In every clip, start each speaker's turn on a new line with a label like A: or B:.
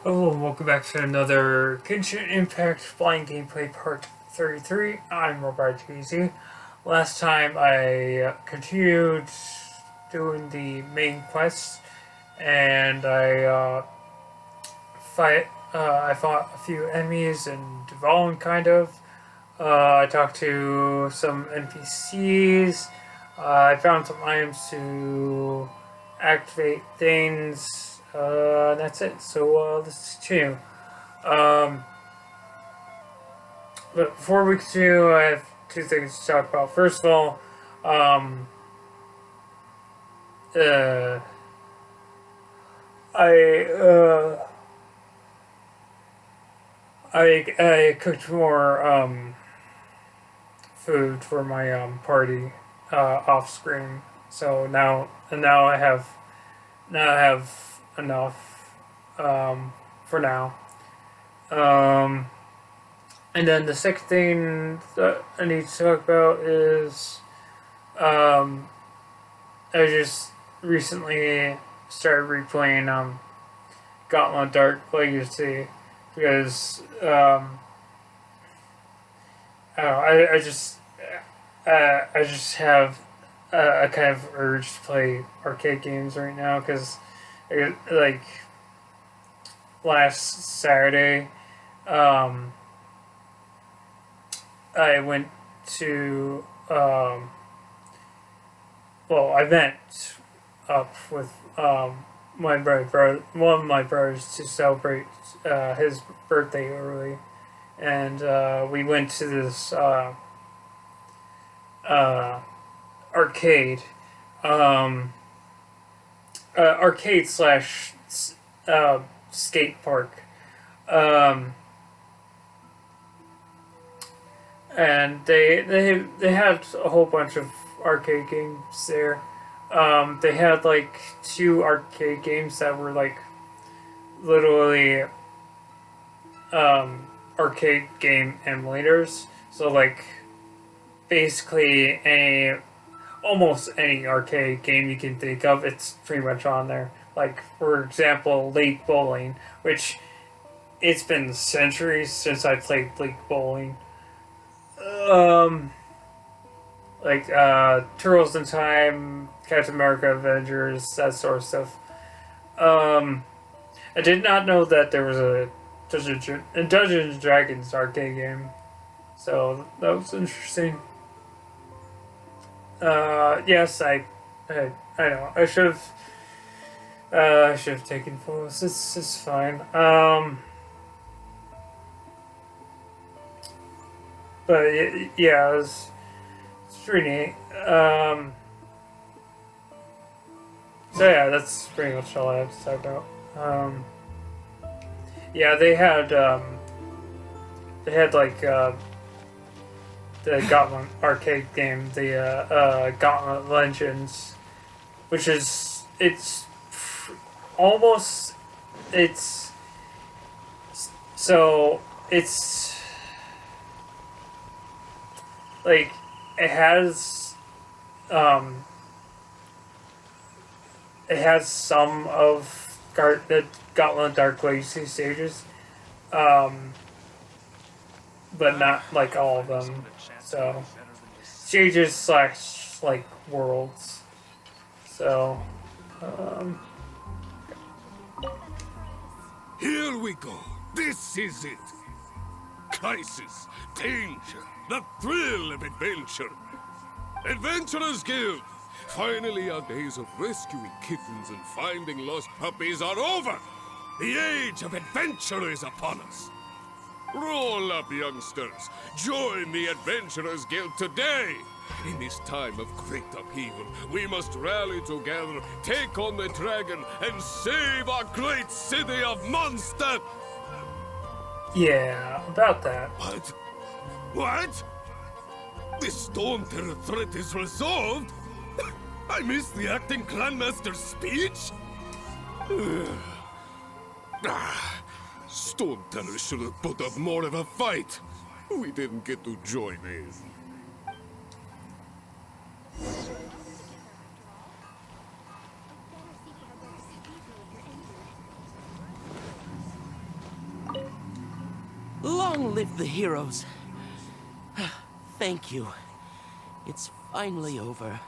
A: Hello and welcome back to another Genshin Impact Flying Gameplay Part 33. I'm Robert Easy. Last time I continued doing the main quest and I fought a few enemies and Dvalin kind of. I talked to some NPCs. I found some items to activate things. That's it. So let's continue. Um, but before we continue, I have two things to talk about. First of all, um, uh, I uh, I cooked more food for my party off screen. So now I have enough for now. Um, and then the second thing that I need to talk about is um, I just recently started replaying Gauntlet Dark Legacy because I don't know, I just have a kind of urge to play arcade games right now because like last Saturday um, I went to I met up with one of my brothers to celebrate his birthday early, and we went to this uh, arcade, um, arcade slash skate park, um, and they had a whole bunch of arcade games there. They had like two arcade games that were like literally arcade game emulators. So like basically almost any arcade game you can think of, it's pretty much on there. Like for example, Lake Bowling, which it's been centuries since I played Lake Bowling. Um, like Turtles in Time, Captain America Avengers, that sort of stuff. Um, I did not know that there was a Dungeons and Dragons arcade game, so that was interesting. Yes, I know. I should have taken photos. It's fine. But yeah, it's pretty neat. So yeah, that's pretty much all I have to talk about. Yeah, they had like the Gauntlet arcade game, the Gauntlet Legends, which is almost it's so it's like it has um it has some of the Gauntlet Dark Legacy stages, um, but not like all of them. So stages slash like worlds. So um,
B: Here we go. This is it. Crisis, danger, the thrill of adventure. Adventurers Guild. Finally, our days of rescuing kittens and finding lost puppies are over. The age of adventure is upon us. Roll up, youngsters. Join the Adventurers Guild today. In this time of great upheaval, we must rally together, take on the dragon, and save our great city of Mondstadt!
A: yeah, about that.
B: What? What? The Stone Terror threat is resolved? I missed the acting Grandmaster's speech? Stone Terror should have put up more of a fight. We didn't get to join in.
C: Long live the heroes. Thank you. It's finally over.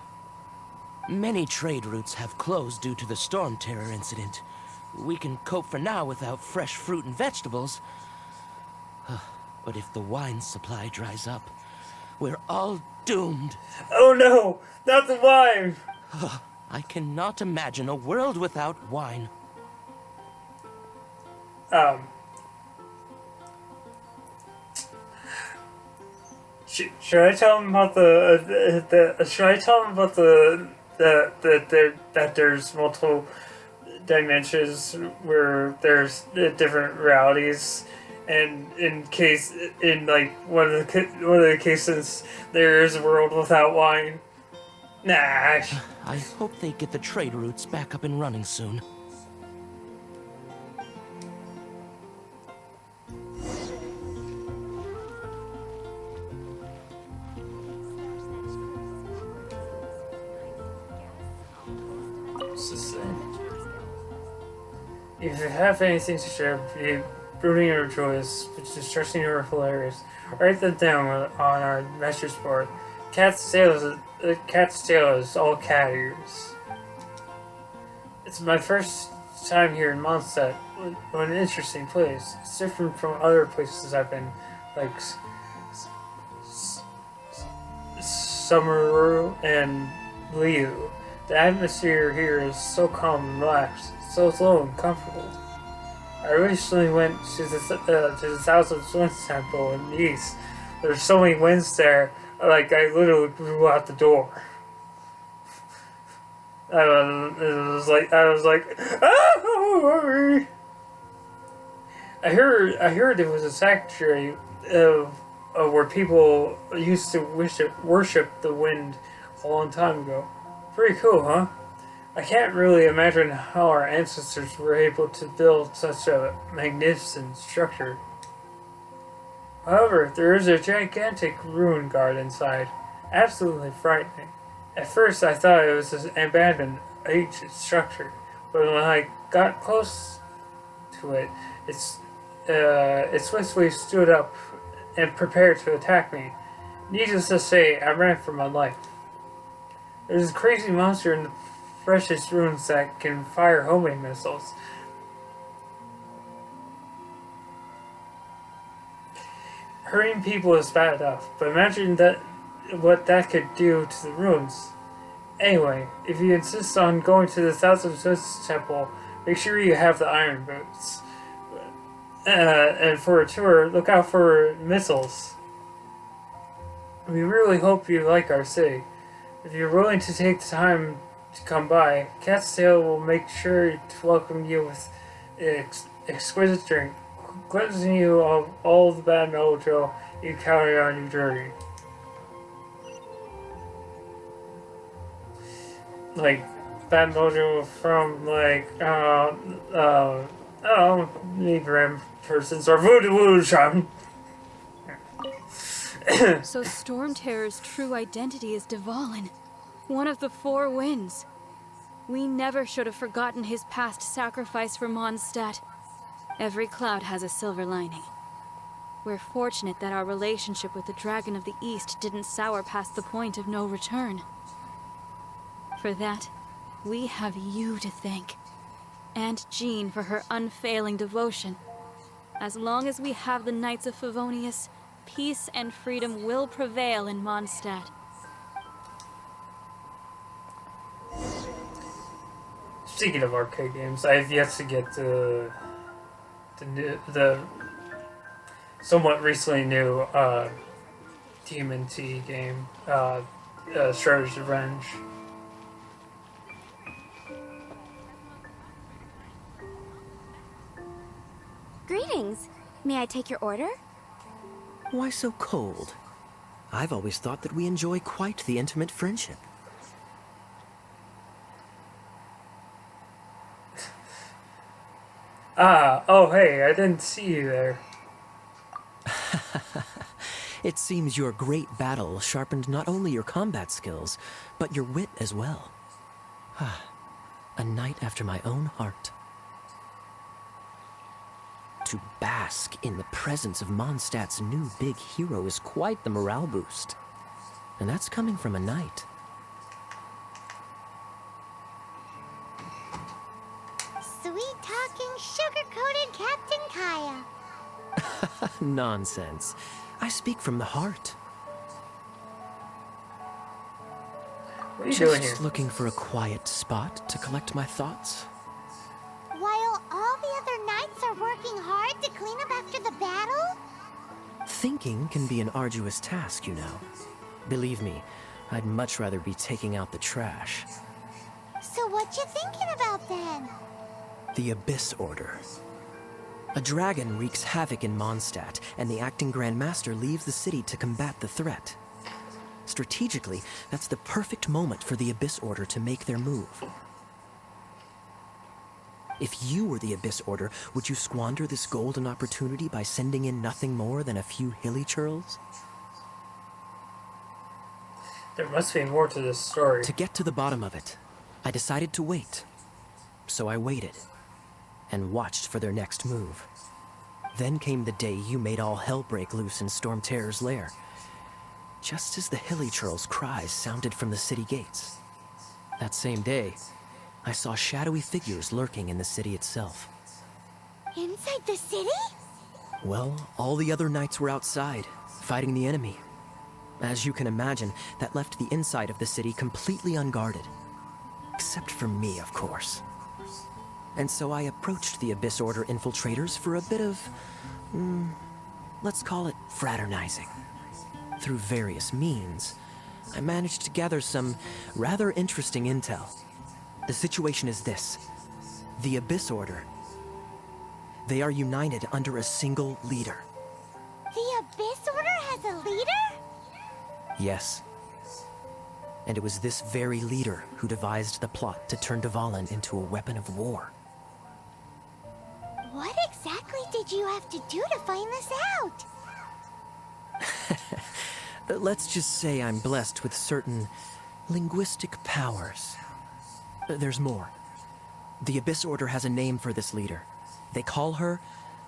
C: Many trade routes have closed due to the storm terror incident. We can cope for now without fresh fruit and vegetables. But if the wine supply dries up, we're all doomed.
A: Oh no, not the wine!
C: I cannot imagine a world without wine.
A: Should I tell him about should I tell him about that there's multiple dimensions where there's different realities, and in like one of the cases there is a world without wine? Nah.
C: I hope they get the trade routes back up and running soon.
A: If you have anything to share, be it brooding or joyous, distressing or hilarious, write them down on our message board. Cat's tail is all cat ears. It's my first time here in Mondstadt. What an interesting place. It's different from other places I've been, like Summeru and Liu. The atmosphere here is so calm and relaxed, so slow and comfortable. I recently went to the Thousand Winds Temple in the east. There's so many winds there, like I literally blew out the door. I was like, ah! I heard it was a sanctuary of where people used to worship the wind a long time ago. Pretty cool, huh? I can't really imagine how our ancestors were able to build such a magnificent structure. However, there is a gigantic ruin guard inside. Absolutely frightening. At first I thought it was an abandoned ancient structure, but when I got close to it, it swiftly stood up and prepared to attack me. Needless to say, I ran for my life. There's a crazy monster in the precious ruins that can fire homing missiles. Hurting people is bad enough, but imagine what that could do to the ruins. Anyway, if you insist on going to the Thousand Winds Temple, make sure you have the iron boots. And for a tour, look out for missiles. We really hope you like our city. If you're willing to take the time to come by, Cat's Tail will make sure to welcome you with an exquisite drink, cleansing you of all the bad mojo you encounter on your journey. Like, bad mojo from, like, Negrim persons or voodoo sham.
D: So Storm Terror's true identity is Dvalin, one of the four winds. We never should have forgotten his past sacrifice for Mondstadt. Every cloud has a silver lining. We're fortunate that our relationship with the Dragon of the East didn't sour past the point of no return. For that, we have you to thank. And Jean for her unfailing devotion. As long as we have the Knights of Favonius, peace and freedom will prevail in Mondstadt.
A: Speaking of arcade games, I have yet to get the somewhat recently new TMNT game, Shredder's Revenge.
E: Greetings. May I take your order?
F: Why so cold? I've always thought that we enjoy quite the intimate friendship.
A: Oh hey, I didn't see you there.
F: It seems your great battle sharpened not only your combat skills, but your wit as well. A knight after my own heart. To bask in the presence of Mondstadt's new big hero is quite the morale boost. And that's coming from a knight.
E: Sweet-talking, sugar-coated Captain Kaya.
F: Nonsense. I speak from the heart.
A: What are you doing here?
F: Just looking for a quiet spot to collect my thoughts.
E: While all the other knights are working hard to clean up after the battle?
F: Thinking can be an arduous task, you know. Believe me, I'd much rather be taking out the trash.
E: So what you thinking about then?
F: The Abyss Order. A dragon wreaks havoc in Mondstadt, and the acting Grand Master leaves the city to combat the threat. Strategically, that's the perfect moment for the Abyss Order to make their move. If you were the Abyss Order, would you squander this golden opportunity by sending in nothing more than a few hilly churls?
A: There must be more to this story.
F: To get to the bottom of it, I decided to wait. So I waited, and watched for their next move. Then came the day you made all hell break loose in Storm Terror's lair. Just as the hilly churls' cries sounded from the city gates. That same day, I saw shadowy figures lurking in the city itself.
E: Inside the city?
F: Well, all the other knights were outside, fighting the enemy. As you can imagine, that left the inside of the city completely unguarded. Except for me, of course. And so I approached the Abyss Order infiltrators for a bit of, let's call it fraternizing. Through various means, I managed to gather some rather interesting intel. The situation is this. The Abyss Order. They are united under a single leader.
E: The Abyss Order has a leader?
F: Yes. And it was this very leader who devised the plot to turn Dvalin into a weapon of war.
E: What exactly did you have to do to find this out?
F: Let's just say I'm blessed with certain linguistic powers. There's more. The Abyss Order has a name for this leader. They call her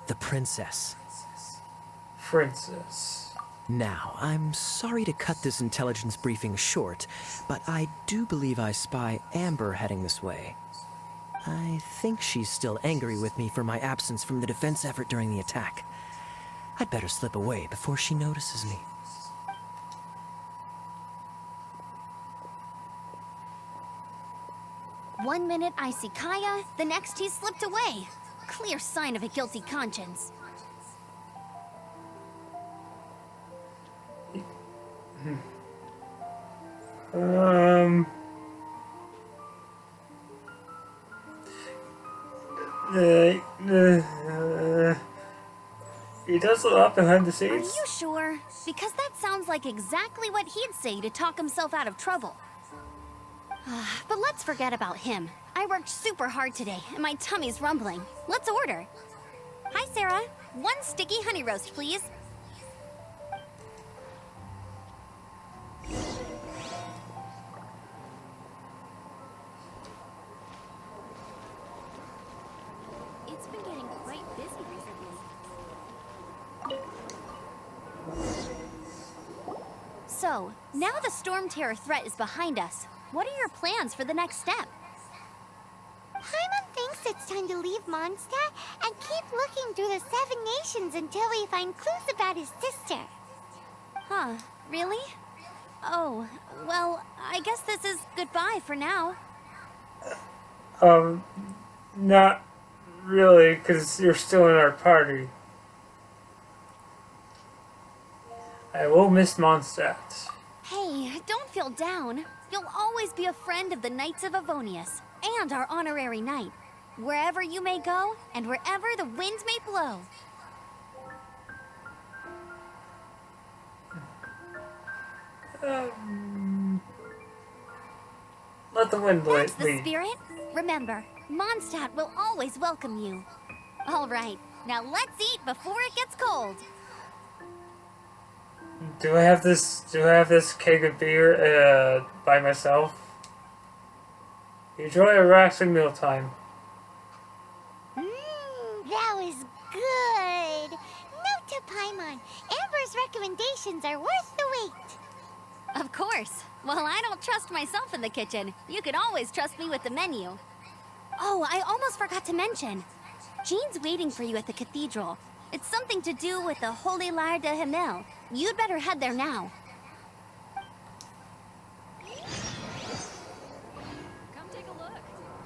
F: the Princess.
A: Princess.
F: Now, I'm sorry to cut this intelligence briefing short, but I do believe I spy Amber heading this way. I think she's still angry with me for my absence from the defense effort during the attack. I'd better slip away before she notices me.
E: One minute I see Kaya, the next he slipped away. Clear sign of a guilty conscience.
A: He does a lot behind the
E: Are
A: scenes.
E: you sure? Because that sounds like exactly what he'd say to talk himself out of trouble. But let's forget about him. I worked super hard today, and my tummy's rumbling. Let's order. Hi, Sarah. One sticky honey roast, please. It's been getting quite busy recently. So, now the Storm Terror threat is behind us. What are your plans for the next step? Paimon thinks it's time to leave Mondstadt and keep looking through the 7 nations until we find clues about his sister. Huh, really? Oh, well, I guess this is goodbye for now.
A: Not really, because you're still in our party. I will miss Mondstadt.
E: Hey, don't feel down. You'll always be a friend of the Knights of Avonius, and our honorary knight. Wherever you may go, and wherever the winds may blow.
A: Let the wind
E: That's the
A: lead.
E: spirit. Remember, Mondstadt will always welcome you. All right, now let's eat before it gets cold.
A: Do I have this? Do I have this keg of beer by myself? Enjoy a relaxing mealtime.
E: That was good. Paimon. Amber's recommendations are worth the wait. Of course. Well, I don't trust myself in the kitchen. You can always trust me with the menu. Oh, I almost forgot to mention. Jean's waiting for you at the cathedral. It's something to do with the Holy Lyre de Himmel. You'd better head there now.
D: Come take a look.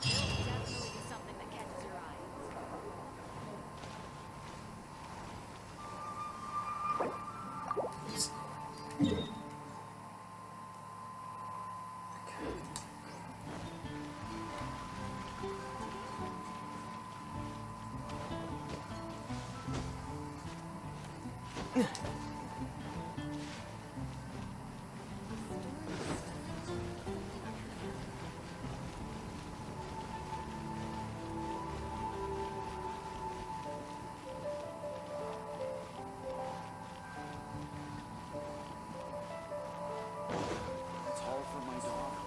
D: Definitely be something that catches your eye.
G: It's all for my daughter.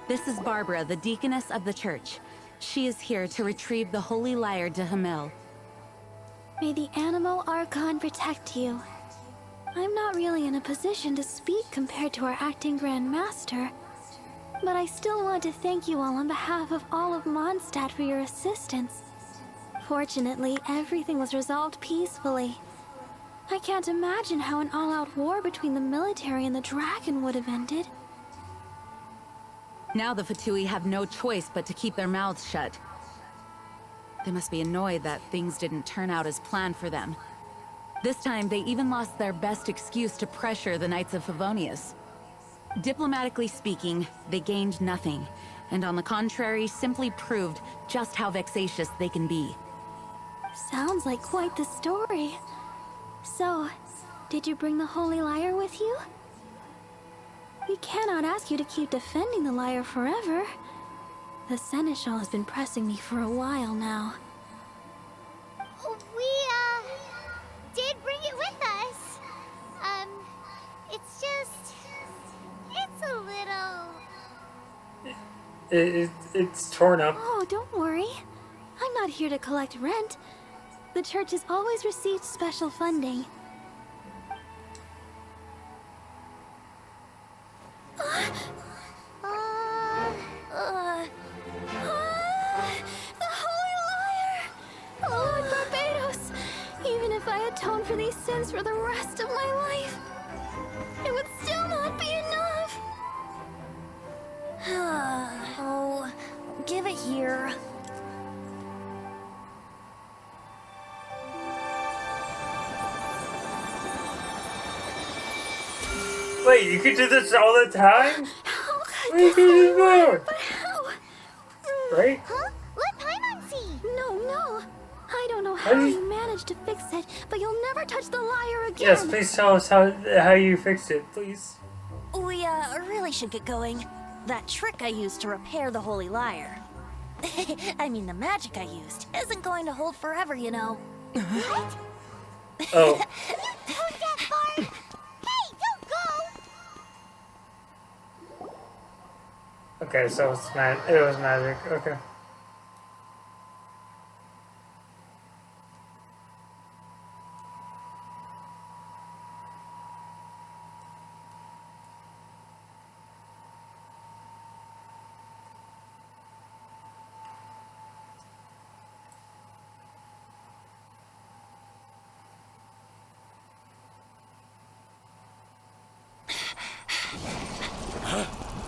H: This is Barbara, the deaconess of the church. She is here to retrieve the Holy Lyre de Himmel.
D: May the Animal Archon protect you. I'm not really in a position to speak compared to our acting Grand Master, but I still want to thank you all on behalf of all of Mondstadt for your assistance. Fortunately, everything was resolved peacefully. I can't imagine how an all-out war between the military and the dragon would have ended.
H: Now the Fatui have no choice but to keep their mouths shut. They must be annoyed that things didn't turn out as planned for them. This time, they even lost their best excuse to pressure the Knights of Favonius. Diplomatically speaking, they gained nothing, and on the contrary, simply proved just how vexatious they can be.
D: Sounds like quite the story. So, did you bring the Holy Lyre with you? We cannot ask you to keep defending the lyre forever. The Seneschal has been pressing me for a while now.
E: We, did bring it with us. It's just... It's a little...
A: It's torn up.
D: Oh, don't worry. I'm not here to collect rent. The church has always received special funding. The Holy Lyre! Lord Barbados! Even if I atone for these sins for the rest of my life, it would still not be enough!
E: Oh, give it here.
A: Wait, you could do this all the time?
D: How could
A: What are you
D: this be
A: doing?
D: right? But how?
A: Right?
E: Huh? Let Paimon see.
D: No. I don't know
A: How
D: how
A: did
D: you managed to fix it, but you'll never touch the lyre again.
A: Yes, please tell us how you fixed it, please.
I: We, really should get going. That trick I used to repair the Holy Lyre. I mean, the magic I used isn't going to hold forever, you know.
E: What?
A: Oh.
E: You tone-deaf Barb! Hey, don't go!
A: Okay, so it was magic. Okay.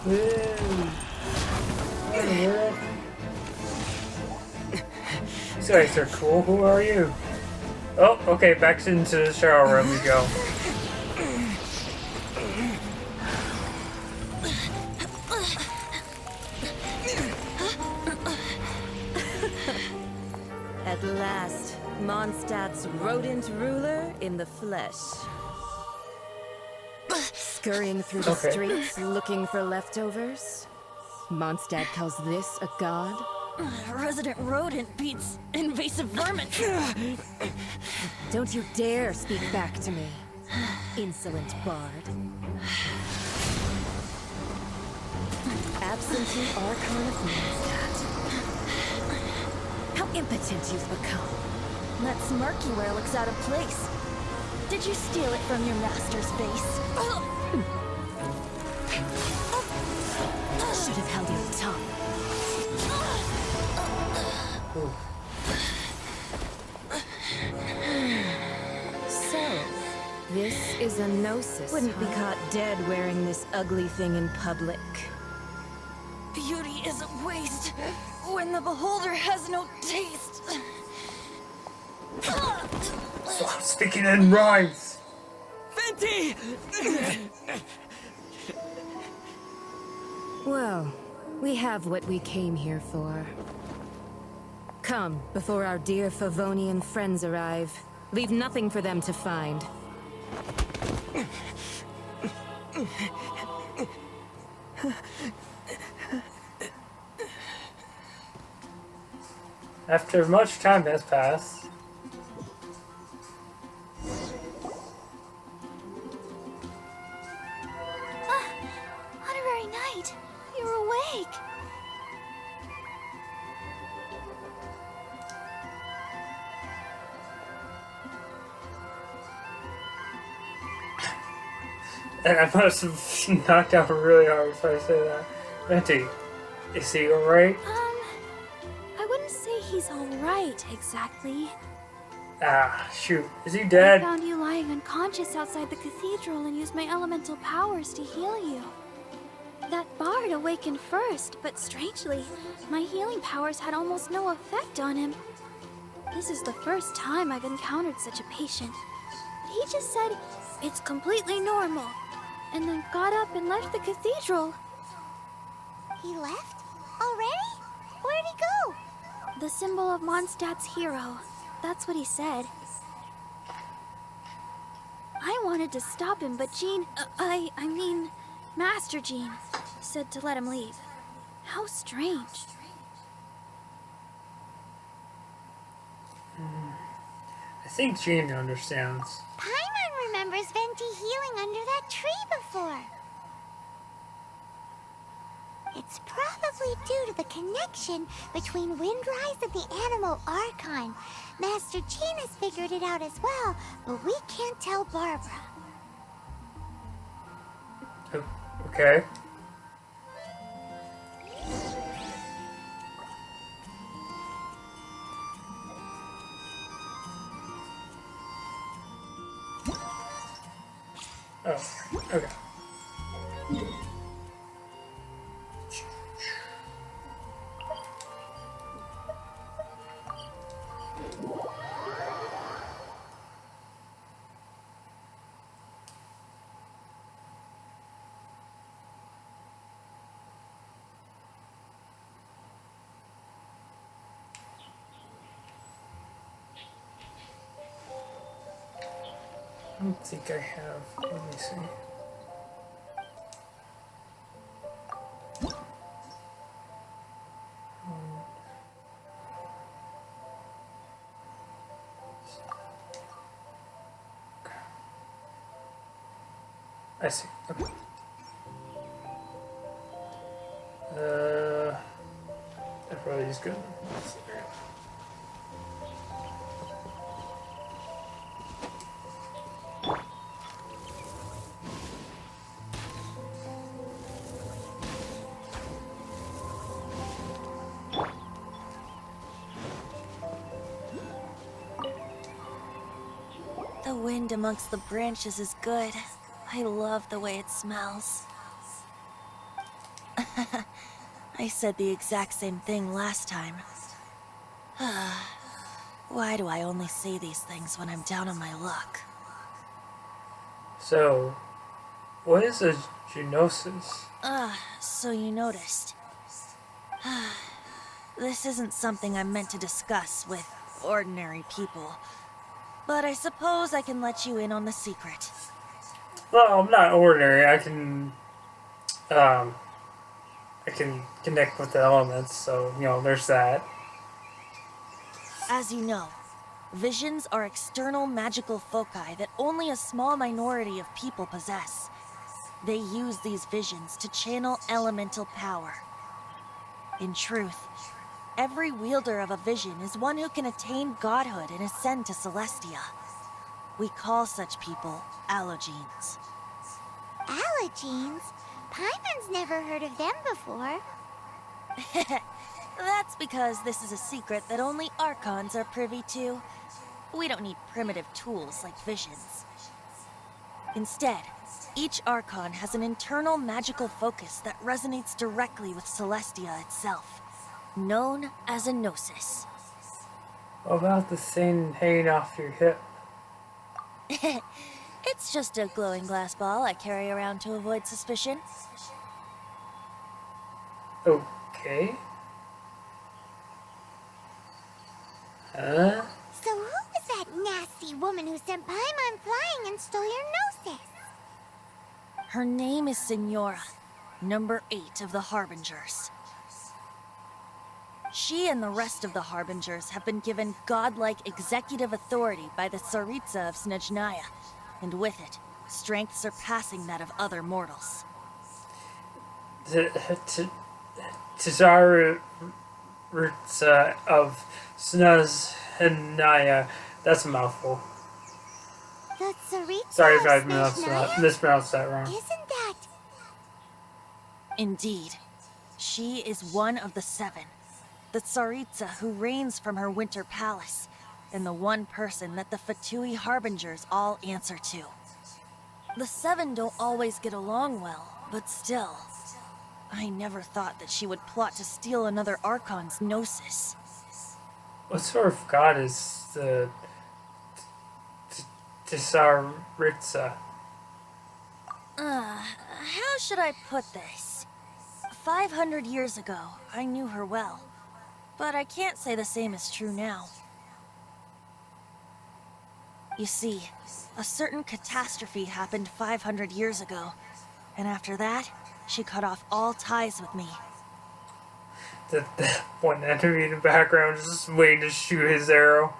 A: These guys are cool. Who are you? Oh, okay. Back into the shower room we go.
J: At last, Mondstadt's rodent ruler in the flesh. Scurrying through the streets looking for leftovers. Mondstadt calls this a god?
I: Resident rodent beats invasive vermin.
J: Don't you dare speak back to me, insolent bard. Absentee Archon of Mondstadt. How impotent you've become.
I: That smirk you wear looks out of place. Did you steal it from your master's face?
J: Should have held your tongue. So, this is a gnosis. Wouldn't be caught dead wearing this ugly thing in public.
I: Beauty is a waste when the beholder has no taste.
A: Stop speaking in rhymes.
C: Venti!
J: Well, we have what we came here for. Come, before our dear Favonian friends arrive. Leave nothing for them to find.
A: After much time has passed,
E: Honorary Knight, you're awake.
A: and I must have knocked out really hard if I say that. Venti, is he alright?
E: I wouldn't say he's alright exactly.
A: Ah, shoot. Is he
E: I
A: dead?
E: found you lying unconscious outside the cathedral and used my elemental powers to heal you. That bard awakened first, but strangely, my healing powers had almost no effect on him. This is the first time I've encountered such a patient. He just said, it's completely normal, and then got up and left the cathedral.
I: He left? Already? Where'd he go?
E: The symbol of Mondstadt's hero. That's what he said. I wanted to stop him, but Jean, I mean, Master Jean, said to let him leave. How strange.
A: I think Jean understands.
I: Paimon remembers Venti healing under that tree before. It's probably due to the connection between Windrise and the animal Archon. Master Jean has figured it out as well, but we can't tell Barbara.
A: Okay. Oh, okay. I don't think I have. Let me see. I see. Okay. That probably is good.
I: The wind amongst the branches is good. I love the way it smells.
K: I said the exact same thing last time. Why do I only say these things when I'm down on my luck?
A: So, what is a genosis?
K: So you noticed. This isn't something I'm meant to discuss with ordinary people, but I suppose I can let you in on the secret.
A: Well, I'm not ordinary. I can connect with the elements, so, there's that.
K: As you know, visions are external magical foci that only a small minority of people possess. They use these visions to channel elemental power. In truth, every wielder of a vision is one who can attain godhood and ascend to Celestia. We call such people allogenes.
I: Allergenes? Paimon's never heard of them before.
K: That's because this is a secret that only Archons are privy to. We don't need primitive tools like visions. Instead, each Archon has an internal magical focus that resonates directly with Celestia itself, known as a gnosis.
A: What about the thing hanging off your hip?
K: It's just a glowing glass ball I carry around to avoid suspicion.
I: So
A: Okay.
I: who was that nasty woman who sent Paimon flying and stole your gnosis?
K: Her name is Signora, number 8 of the Harbingers. She and the rest of the Harbingers have been given godlike executive authority by the Tsaritsa of Snezhnaya, and with it, strength surpassing that of other mortals.
A: Tsaritsa of Snezhnaya. That's a mouthful.
I: The Tsaritsa
A: Sorry if
I: of
A: I
I: Snezhnaya?
A: mispronounced that wrong.
I: Isn't that...
K: Indeed. She is one of the 7. The Tsaritsa who reigns from her winter palace, and the one person that the Fatui Harbingers all answer to. The 7 don't always get along well, but still. I never thought that she would plot to steal another Archon's gnosis.
A: What sort of god is the Tsaritsa?
K: How should I put this? 500 years ago, I knew her well. But I can't say the same is true now. You see, a certain catastrophe happened 500 years ago, and after that, she cut off all ties with me.
A: The one enemy in the background is just waiting to shoot his arrow.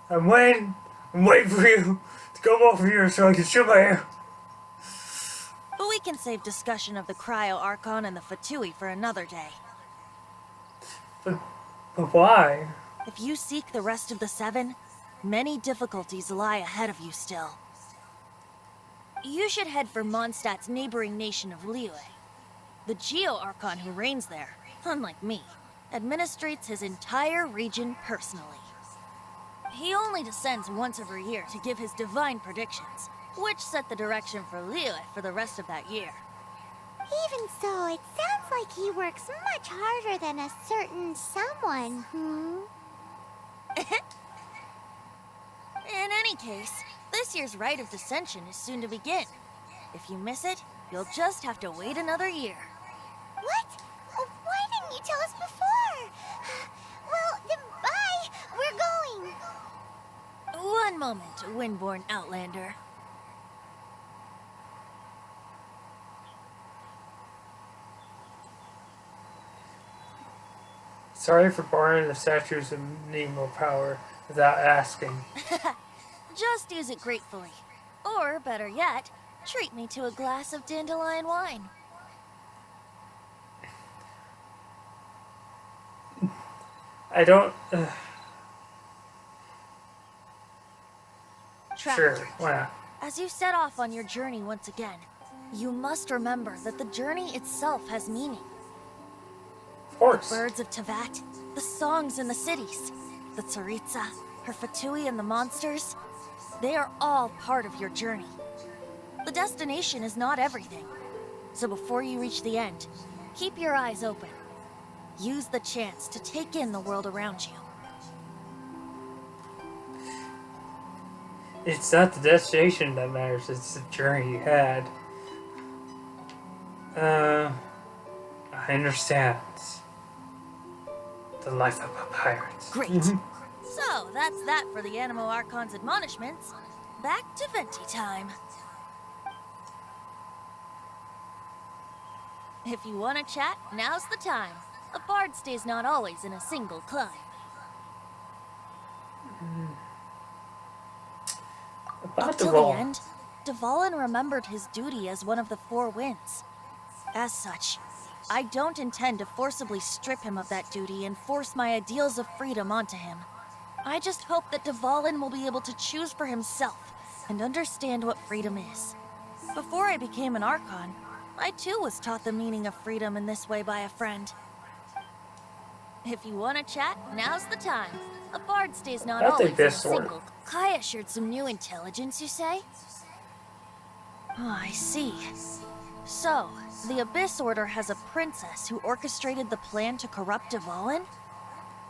A: I'm waiting for you to come over here so I can shoot my arrow.
K: But we can save discussion of the Cryo Archon and the Fatui for another day.
A: But why?
K: If you seek the rest of the 7, many difficulties lie ahead of you still. You should head for Mondstadt's neighboring nation of Liyue. The Geo-Archon who reigns there, unlike me, administrates his entire region personally. He only descends once every year to give his divine predictions, which set the direction for Liyue for the rest of that year.
I: Even so, it sounds like he works much harder than a certain someone,
K: In any case, this year's Rite of Descension is soon to begin. If you miss it, you'll just have to wait another year.
I: What? Oh, why didn't you tell us before? Well, then bye! We're going!
K: One moment, Windborn Outlander.
A: Sorry for borrowing the statues of Nemo power without asking.
K: Just use it gratefully. Or, better yet, treat me to a glass of dandelion wine.
A: I don't...
K: Traveler,
A: Sure, why not?
K: as you set off on your journey once again, you must remember that the journey itself has meaning.
A: Of course.
K: Birds of Tevat, the songs in the cities, the Tsaritsa, her Fatui and the monsters, they are all part of your journey. The destination is not everything. So before you reach the end, Keep your eyes open. Use the chance to take in the world around you.
A: It's not the destination that matters, it's the journey you had. I understand. The life of a pirate.
K: Great. So, that's that for the Animo Archon's admonishments. Back to Venti time. If you want to chat, now's the time. A bard stays not always in a single climb.
A: About
K: Up till
A: Duvall.
K: the end, Duvallin remembered his duty as one of the Four Winds. As such, I don't intend to forcibly strip him of that duty and force my ideals of freedom onto him. I just hope that Duvallin will be able to choose for himself and understand what freedom is. Before I became an Archon, I too was taught the meaning of freedom in this way by a friend. If you want to chat, now's the time. A bard stays not
A: That's a
K: always in a
A: best sword.
K: single. Kaya shared some new intelligence, you say? Oh, I see. So, the Abyss Order has a princess who orchestrated the plan to corrupt Duvallin?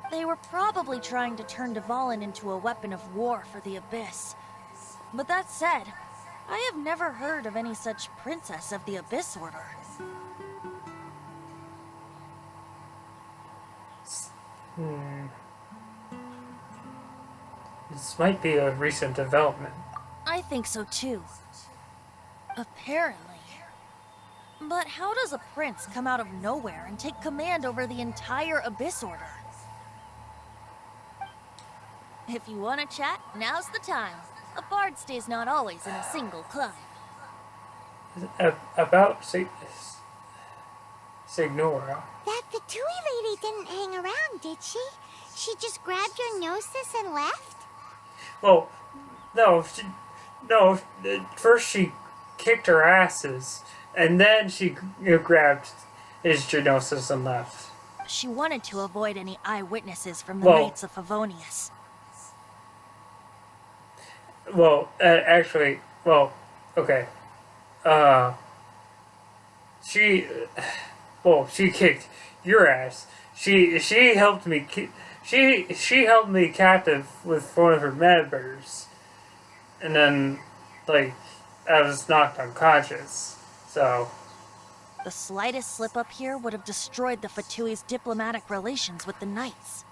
K: They were probably trying to turn Duvallin into a weapon of war for the Abyss. But that said, I have never heard of any such princess of the Abyss Order.
A: This might be a recent development.
K: I think so too. Apparently. But how does a prince come out of nowhere and take command over the entire Abyss Order? If you want to chat, now's the time. A bard stays not always in a single climb.
A: About Signora.
I: That Fatui lady didn't hang around, did she? She just grabbed your gnosis and left?
A: Well, no. First she kicked her asses, and then she grabbed his Genosis and left.
K: She wanted to avoid any eyewitnesses from the
A: Well-
K: Knights of Favonius.
A: Well, actually, okay. She kicked your ass. She helped me. She held me captive with one of her members, and then, like, I was knocked unconscious. So.
K: The slightest slip-up here would have destroyed the Fatui's diplomatic relations with the Knights.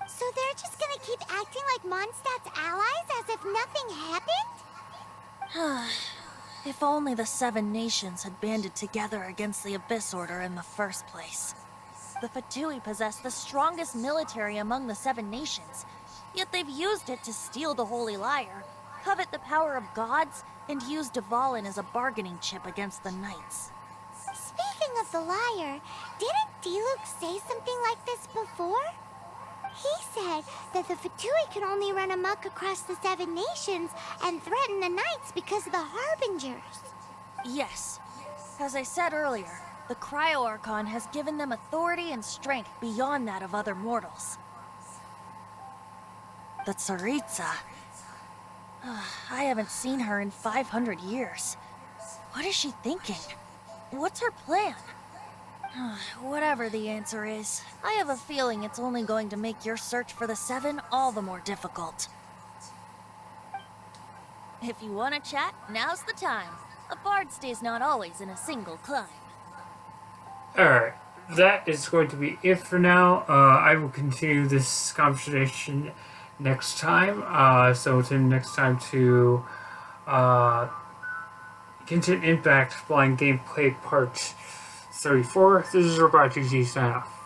I: So they're just gonna keep acting like Mondstadt's allies as if nothing happened?
K: If only the Seven Nations had banded together against the Abyss Order in the first place. The Fatui possess the strongest military among the Seven Nations, yet they've used it to steal the Holy Lyre, covet the power of gods, and use Duvallin as a bargaining chip against the Knights.
I: Speaking of the lyre, didn't Diluc say something like this before? He said that the Fatui can only run amok across the Seven Nations and threaten the Knights because of the Harbingers.
K: Yes. As I said earlier, the Cryo-Archon has given them authority and strength beyond that of other mortals. The Tsaritsa. I haven't seen her in 500 years. What is she thinking? What's her plan? Whatever the answer is, I have a feeling it's only going to make your search for the Seven all the more difficult. If you want to chat, now's the time. A bard stays not always in a single climb.
A: Alright, that is going to be it for now. I will continue this conversation next time. So until next time to Genshin Impact Blind Gameplay Part 34. This is Robot GG sign off.